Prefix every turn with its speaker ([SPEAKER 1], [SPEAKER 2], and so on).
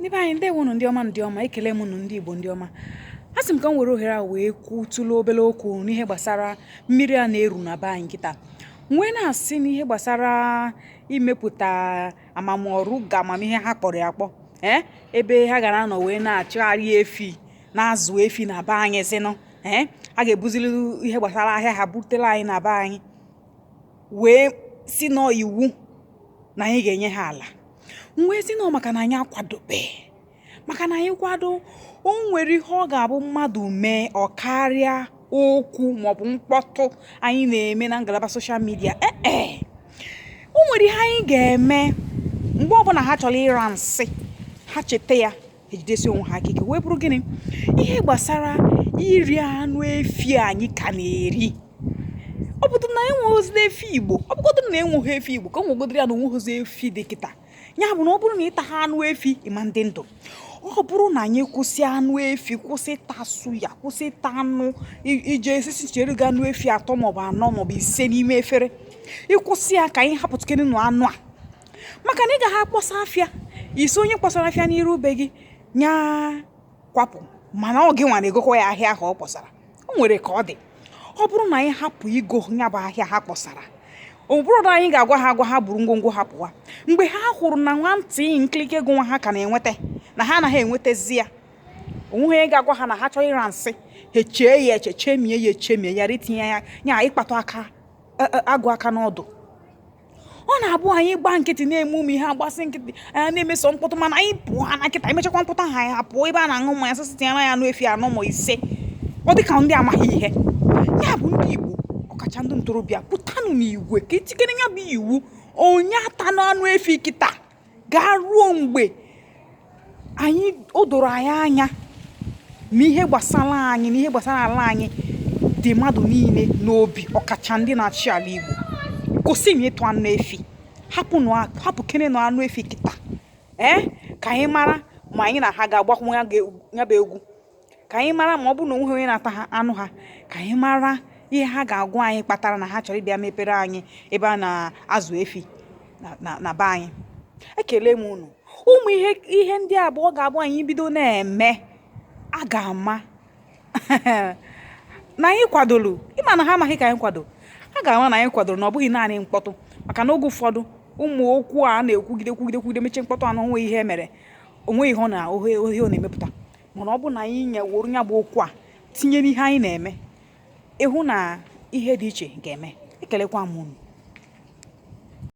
[SPEAKER 1] Ndị be anyị ndeewonu ndị ọma ekele m unu ndị Igbo ndị ọma. Asị m ka m were ohere a wee kwutụlụ obere okwu n'ihe gbasara mmiri a na-eru na be anyị kịta. Nwee na-asị n'ihe gbasara imepụta amamọrụ ga amamihe ha kpọrọ ya akpọ ebe ha gara anọ wee na-achụgharị efi na-azụ efi na be anyị zinụ a ga-ebuzili ihe gbasara ahịa ha butela anyị na be anyị wee si nọ iwu na anyị ga-enye ha ala. Nwee si nọ maka na anyị akwadobe, maka na anyị kwado o nwere ihe ọ ga-abụ mmadụ mee ọ karịa okwu maọbụ mkpọtụ anyị na-eme na ngalaba soshal midia. O nwere ihe anyị ga-eme mgbe ọbụla ha chọrọ ịra nsị ha cheta ya ejidesi onwe ha akike wee bụrụ gịnị ihe gbasara iri anụ efi anyị ka na-eri. Ọ bụrụ na enweghịzi efi Igbo, ọ bụgodị na enweghị efi Igbo ka o nwegodịrị ya na onweghịzi efi dị kịta, ya bụ na ọ bụrụ na ịta ha anụ efi ịma ndị ndụ. Ọ bụrụ na anyị kwụsị anụ efi, kwụsị tasụ ya, kwụsị ta anụ ije esisi chere gị anụ efi 3 maọbụ 4 maọbụ 5 n'ime efere, ịkwụsị ya ka anyị hapụtụkene nụ anụ a, maka na ị gaghị akpọsa afịa isi onye kpọsara afịa n'iru ube gị nya kwapụ, mana ọ gị nwa na-egokwa ya ahịa ahụ ọ kpọsara. O nwere ka ọ dị. Ọ bụrụ na anyị hapụ igo nya bụ ahịa ha kpọsara, ọ bụrụ na anyị ga-agwa ha buru ngwongwo ha pụwa, mgbe ha hụrụ na nwantị nkilike ego nwa ha ka na-enweta na ha anaghị enwetezi ya, onweghị ga-agwa ha na ha chọrọ ịra nsị ha echee ya chemie ya echemie ya retinye ya nya ịkpatụ aka agụ aka n'ọdụ. Ọ na-abụ anyị gba nkịtị na-eme ụmụ ihe agbasị nkịtị anya na-emeso mkpọtụ, mana anyị pụọ na nkịta emechakwa mkpọtụ ha ya pụọ ebe a na-aṅụ mmanya sasị tinyere ya anụ efi 4 ma 5. Ọ dị ka ndị amaghị ihe. Ya bụ ndị Igbo ọkacha ndị ntorobịa pụtanụ n'igwe ka etikere ya bụ iwu onye ata n'anụ efi kịta gaa ruo mgbe anyị o doro anyị anya na ihe gbasara anyị na ihe gbasara ala anyị dị mmadụ niile n'obi, ọkacha ndị na-achị ala Igbo. Kwụsị na ịtụ anụ efi, hapụ kene na anụ efi kịta ka anyị mara ma anyị na ha ga-agbakwu ya bụ egwu, ka anyị mara ma ọ bụ na onwe onye na-ata ha anụ ha, ka anyị mara ihe ha ga-agwa anyị kpatara na ha chọrọ ịbịa mepere anyị ebe a na-azụ efi na be anyị. Ekele m unu. Ụmụ ihe ndị abụọ ga-abụ anyị bido na-eme a ga-ama na anyị kwadoro. Ịma na ha amaghị ka anyị kwado, ha ga-ama na anyị kwadoro na ọ bụghị naanị mkpọtụ, maka na oge ụfọdụ ụmụ okwu a na-ekwugide mechie mkpọtụ anụ onwe ihe mere, onwe ihe ọ na-emepụta. Mana ọ bụ na anyị nyeworo ya bụ okwu a tinye n'ihe anyị na-eme, ịhụ na ihe dị iche ga-eme. Ekelekwa m unu.